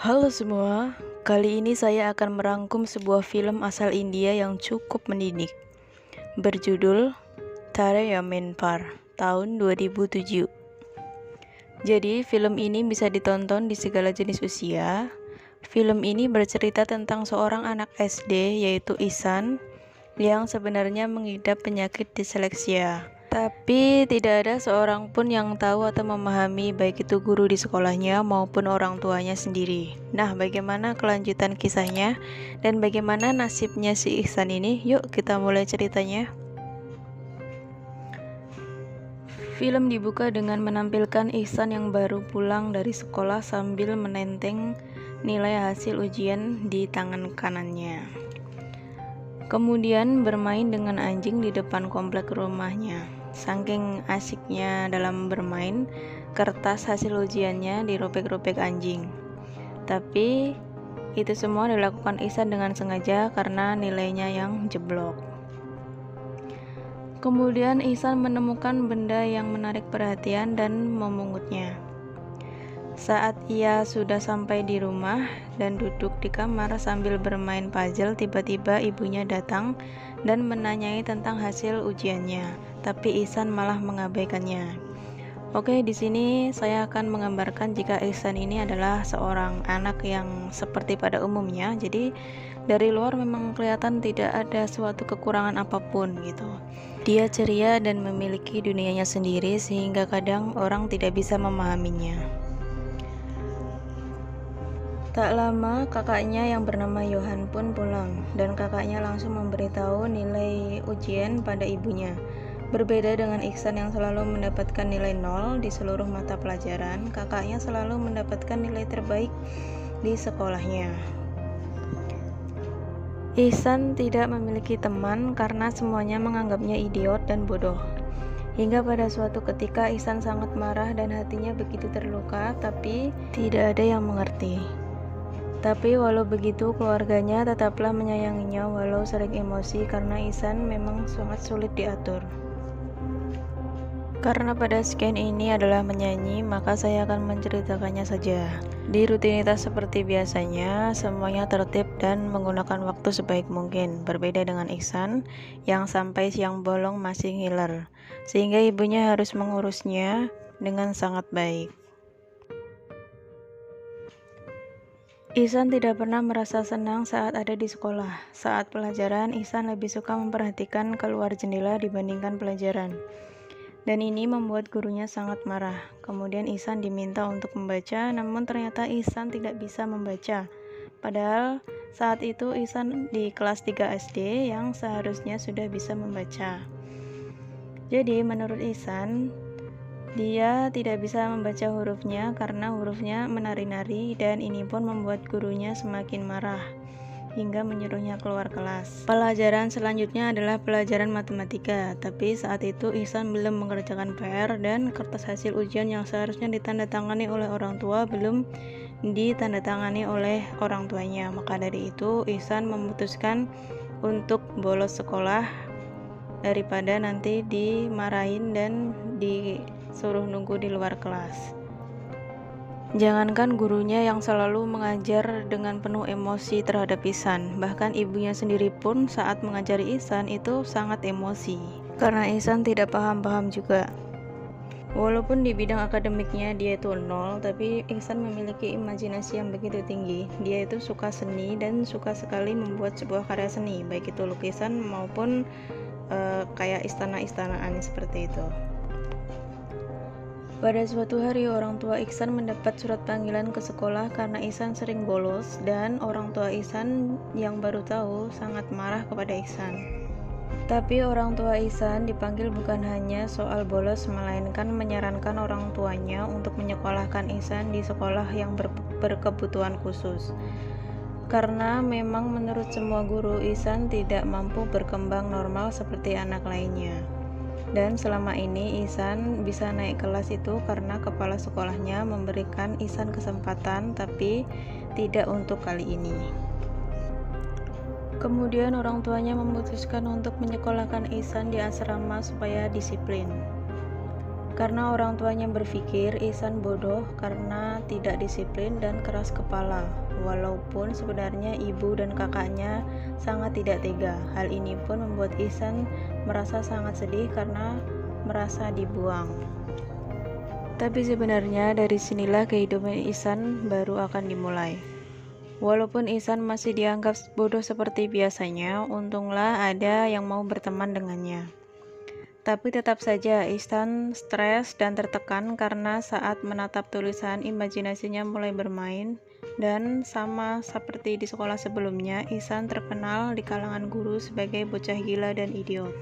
Halo semua, kali ini saya akan merangkum sebuah film asal India yang cukup mendidik, berjudul Tare Zameen Par tahun 2007. Jadi film ini bisa ditonton di segala jenis usia. Film ini bercerita tentang seorang anak SD yaitu Ihsan yang sebenarnya mengidap penyakit disleksia. Tapi tidak ada seorang pun yang tahu atau memahami, baik itu guru di sekolahnya maupun orang tuanya sendiri. Nah, bagaimana kelanjutan kisahnya dan bagaimana nasibnya si Ihsan ini? Yuk kita mulai ceritanya. Film dibuka dengan menampilkan Ihsan yang baru pulang dari sekolah sambil menenteng nilai hasil ujian di tangan kanannya. Kemudian bermain dengan anjing di depan komplek rumahnya. Saking asiknya dalam bermain, kertas hasil ujiannya dirobek-robek anjing. Tapi itu semua dilakukan Ihsan dengan sengaja karena nilainya yang jeblok. Kemudian Ihsan menemukan benda yang menarik perhatian dan memungutnya. Saat ia sudah sampai di rumah dan duduk di kamar sambil bermain puzzle, tiba-tiba ibunya datang dan menanyai tentang hasil ujiannya, tapi Ihsan malah mengabaikannya. Oke, di sini saya akan menggambarkan jika Ihsan ini adalah seorang anak yang seperti pada umumnya. Jadi dari luar memang kelihatan tidak ada suatu kekurangan apapun gitu. Dia ceria dan memiliki dunianya sendiri sehingga kadang orang tidak bisa memahaminya. Tak lama, kakaknya yang bernama Johan pun pulang, dan kakaknya langsung memberitahu nilai ujian pada ibunya. Berbeda dengan Ihsan yang selalu mendapatkan nilai 0 di seluruh mata pelajaran, kakaknya selalu mendapatkan nilai terbaik di sekolahnya. Ihsan tidak memiliki teman karena semuanya menganggapnya idiot dan bodoh. Hingga pada suatu ketika Ihsan sangat marah dan hatinya begitu terluka, tapi tidak ada yang mengerti. Tapi walau begitu, keluarganya tetaplah menyayanginya walau sering emosi karena Ihsan memang sangat sulit diatur. Karena pada scan ini adalah menyanyi, maka saya akan menceritakannya saja. Di rutinitas seperti biasanya, semuanya tertib dan menggunakan waktu sebaik mungkin. Berbeda dengan Ihsan yang sampai siang bolong masih ngiler, sehingga ibunya harus mengurusnya dengan sangat baik. Ihsan tidak pernah merasa senang saat ada di sekolah. Saat pelajaran, Ihsan lebih suka memperhatikan keluar jendela dibandingkan pelajaran. Dan ini membuat gurunya sangat marah. Kemudian Ihsan diminta untuk membaca, namun ternyata Ihsan tidak bisa membaca. Padahal saat itu Ihsan di kelas 3 SD yang seharusnya sudah bisa membaca. Jadi menurut Ihsan, dia tidak bisa membaca hurufnya karena hurufnya menari-nari, dan ini pun membuat gurunya semakin marah hingga menyuruhnya keluar kelas. Pelajaran selanjutnya adalah pelajaran matematika, tapi saat itu Ihsan belum mengerjakan PR dan kertas hasil ujian yang seharusnya ditandatangani oleh orang tua belum ditandatangani oleh orang tuanya. Maka dari itu Ihsan memutuskan untuk bolos sekolah daripada nanti dimarahin dan disuruh nunggu di luar kelas. Jangankan gurunya yang selalu mengajar dengan penuh emosi terhadap Ihsan, bahkan ibunya sendiri pun saat mengajari Ihsan itu sangat emosi karena Ihsan tidak paham-paham juga. Walaupun di bidang akademiknya dia itu 0, tapi Ihsan memiliki imajinasi yang begitu tinggi. Dia itu suka seni dan suka sekali membuat sebuah karya seni, baik itu lukisan maupun kayak istana-istanaan seperti itu. Pada suatu hari, orang tua Ihsan mendapat surat panggilan ke sekolah karena Ihsan sering bolos, dan orang tua Ihsan yang baru tahu sangat marah kepada Ihsan. Tapi orang tua Ihsan dipanggil bukan hanya soal bolos, melainkan menyarankan orang tuanya untuk menyekolahkan Ihsan di sekolah yang berkebutuhan khusus. Karena memang menurut semua guru, Ihsan tidak mampu berkembang normal seperti anak lainnya. Dan selama ini Ihsan bisa naik kelas itu karena kepala sekolahnya memberikan Ihsan kesempatan, tapi tidak untuk kali ini. Kemudian orang tuanya memutuskan untuk menyekolahkan Ihsan di asrama supaya disiplin. karena orang tuanya berpikir Ihsan bodoh karena tidak disiplin dan keras kepala, walaupun sebenarnya ibu dan kakaknya sangat tidak tega. Hal ini pun membuat Ihsan merasa sangat sedih karena merasa dibuang. Tapi sebenarnya dari sinilah kehidupan Ihsan baru akan dimulai. Walaupun Ihsan masih dianggap bodoh seperti biasanya, untunglah ada yang mau berteman dengannya. Tapi tetap saja Ihsan stres dan tertekan karena saat menatap tulisan imajinasinya mulai bermain, dan sama seperti di sekolah sebelumnya, Ihsan terkenal di kalangan guru sebagai bocah gila dan idiot.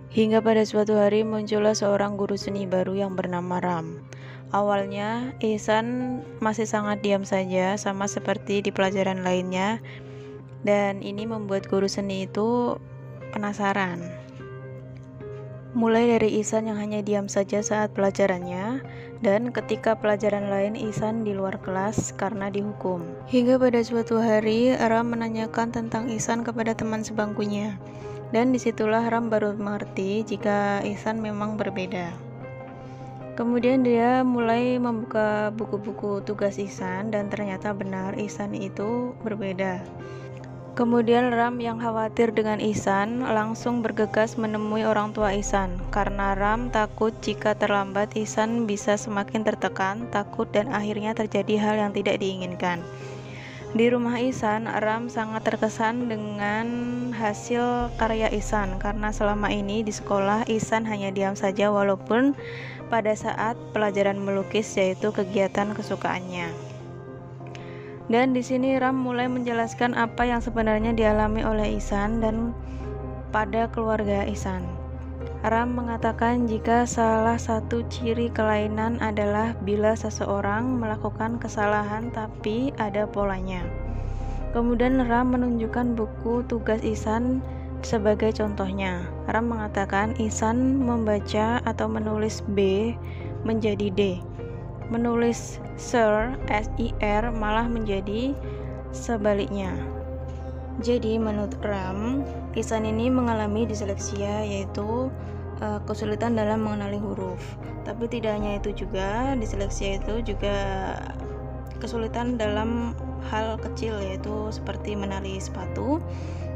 Hingga pada suatu hari muncullah seorang guru seni baru yang bernama Ram. Awalnya Ihsan masih sangat diam saja, sama seperti di pelajaran lainnya, dan ini membuat guru seni itu penasaran. Mulai dari Ihsan yang hanya diam saja saat pelajarannya, dan ketika pelajaran lain Ihsan di luar kelas karena dihukum. Hingga pada suatu hari Ram menanyakan tentang Ihsan kepada teman sebangkunya, dan disitulah Ram baru mengerti jika Ihsan memang berbeda. Kemudian dia mulai membuka buku-buku tugas Ihsan, dan ternyata benar Ihsan itu berbeda. Kemudian Ram yang khawatir dengan Ihsan langsung bergegas menemui orang tua Ihsan, karena Ram takut jika terlambat Ihsan bisa semakin tertekan, takut, dan akhirnya terjadi hal yang tidak diinginkan. Di rumah Ihsan, Ram sangat terkesan dengan hasil karya Ihsan, karena selama ini di sekolah Ihsan hanya diam saja walaupun pada saat pelajaran melukis, yaitu kegiatan kesukaannya. Dan di sini Ram mulai menjelaskan apa yang sebenarnya dialami oleh Ihsan dan pada keluarga Ihsan. Ram mengatakan jika salah satu ciri kelainan adalah bila seseorang melakukan kesalahan tapi ada polanya. Kemudian Ram menunjukkan buku tugas Ihsan sebagai contohnya. Ram mengatakan Ihsan membaca atau menulis B menjadi D. Menulis Sir, S-I-R, malah menjadi sebaliknya. Jadi menurut Ram, Ihsan ini mengalami disleksia, yaitu kesulitan dalam mengenali huruf. Tapi tidak hanya itu juga, disleksia itu juga kesulitan dalam hal kecil, yaitu seperti menali sepatu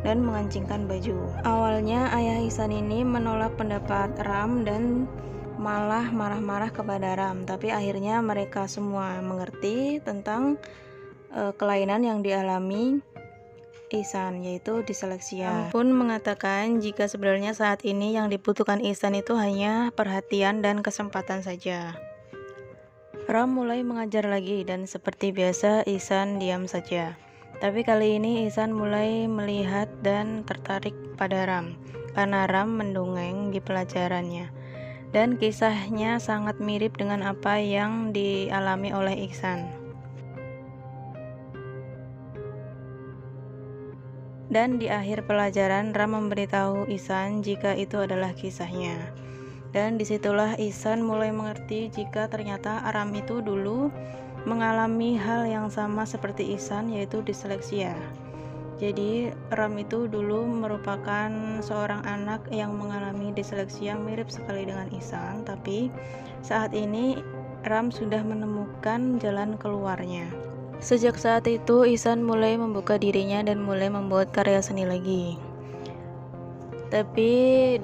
dan mengancingkan baju. Awalnya ayah Ihsan ini menolak pendapat Ram dan malah marah-marah kepada Ram, tapi akhirnya mereka semua mengerti tentang kelainan yang dialami Ihsan, yaitu disleksia. Ram pun mengatakan jika sebenarnya saat ini yang dibutuhkan Ihsan itu hanya perhatian dan kesempatan saja. Ram mulai mengajar lagi, dan seperti biasa Ihsan diam saja. Tapi kali ini Ihsan mulai melihat dan tertarik pada Ram, karena Ram mendongeng di pelajarannya. Dan kisahnya sangat mirip dengan apa yang dialami oleh Ihsan. Dan di akhir pelajaran Ram memberitahu Ihsan jika itu adalah kisahnya. Dan disitulah Ihsan mulai mengerti jika ternyata Ram itu dulu mengalami hal yang sama seperti Ihsan, yaitu disleksia. Jadi Ram itu dulu merupakan seorang anak yang mengalami disleksia mirip sekali dengan Ihsan, tapi saat ini Ram sudah menemukan jalan keluarnya. Sejak saat itu Ihsan mulai membuka dirinya dan mulai membuat karya seni lagi. Tapi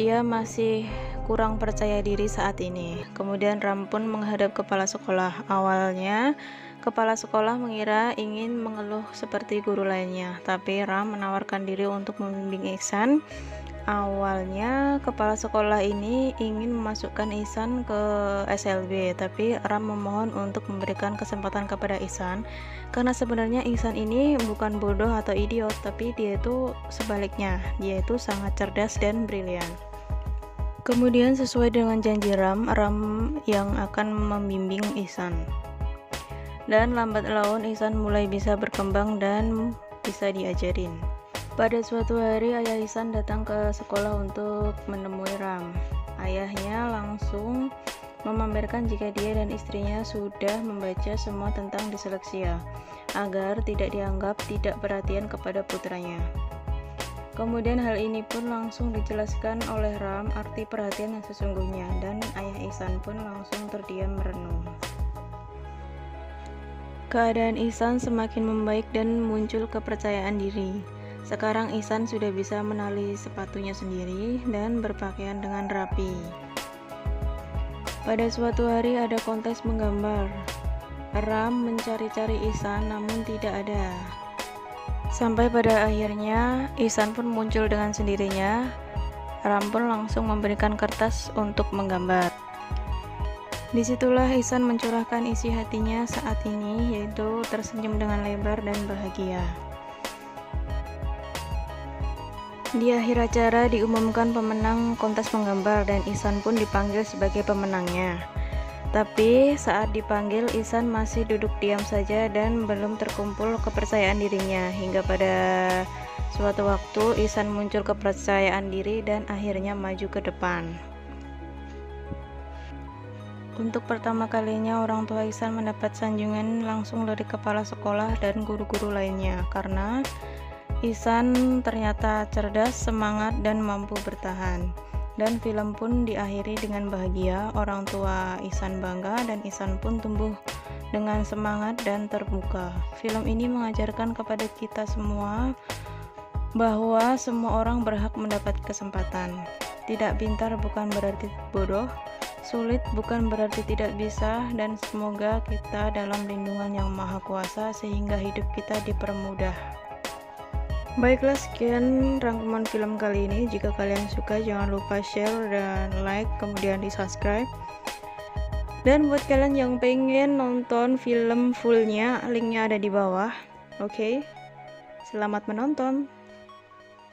dia masih kurang percaya diri saat ini. Kemudian Ram pun menghadap kepala sekolah. Awalnya kepala sekolah mengira ingin mengeluh seperti guru lainnya, tapi Ram menawarkan diri untuk membimbing Ihsan. Awalnya kepala sekolah ini ingin memasukkan Ihsan ke SLB, tapi Ram memohon untuk memberikan kesempatan kepada Ihsan, karena sebenarnya Ihsan ini bukan bodoh atau idiot, tapi dia itu sebaliknya, dia itu sangat cerdas dan brilian. Kemudian sesuai dengan janji Ram yang akan membimbing Ihsan. Dan lambat laun Ihsan mulai bisa berkembang dan bisa diajarin. Pada suatu hari ayah Ihsan datang ke sekolah untuk menemui Ram. Ayahnya langsung memamerkan jika dia dan istrinya sudah membaca semua tentang disleksia, agar tidak dianggap tidak perhatian kepada putranya. Kemudian hal ini pun langsung dijelaskan oleh Ram arti perhatian yang sesungguhnya, dan ayah Ihsan pun langsung terdiam merenung. Keadaan Ihsan semakin membaik dan muncul kepercayaan diri. Sekarang Ihsan sudah bisa menali sepatunya sendiri dan berpakaian dengan rapi. Pada suatu hari ada kontes menggambar. Ram mencari-cari Ihsan namun tidak ada. Sampai pada akhirnya Ihsan pun muncul dengan sendirinya. Ram pun langsung memberikan kertas untuk menggambar. Disitulah Ihsan mencurahkan isi hatinya saat ini, yaitu tersenyum dengan lebar dan bahagia. Di akhir acara diumumkan pemenang kontes menggambar dan Ihsan pun dipanggil sebagai pemenangnya. Tapi saat dipanggil, Ihsan masih duduk diam saja dan belum terkumpul kepercayaan dirinya. Hingga pada suatu waktu Ihsan muncul kepercayaan diri dan akhirnya maju ke depan. Untuk pertama kalinya orang tua Ihsan mendapat sanjungan langsung dari kepala sekolah dan guru-guru lainnya, karena Ihsan ternyata cerdas, semangat, dan mampu bertahan. Dan film pun diakhiri dengan bahagia. Orang tua Ihsan bangga dan Ihsan pun tumbuh dengan semangat dan terbuka. Film ini mengajarkan kepada kita semua bahwa semua orang berhak mendapat kesempatan. Tidak pintar bukan berarti bodoh, sulit bukan berarti tidak bisa, dan semoga kita dalam lindungan Yang Maha Kuasa sehingga hidup kita dipermudah. Baiklah, sekian rangkuman film kali ini. Jika kalian suka, jangan lupa share dan like, kemudian di subscribe. Dan buat kalian yang pengen nonton film fullnya, linknya ada di bawah. Oke, selamat menonton.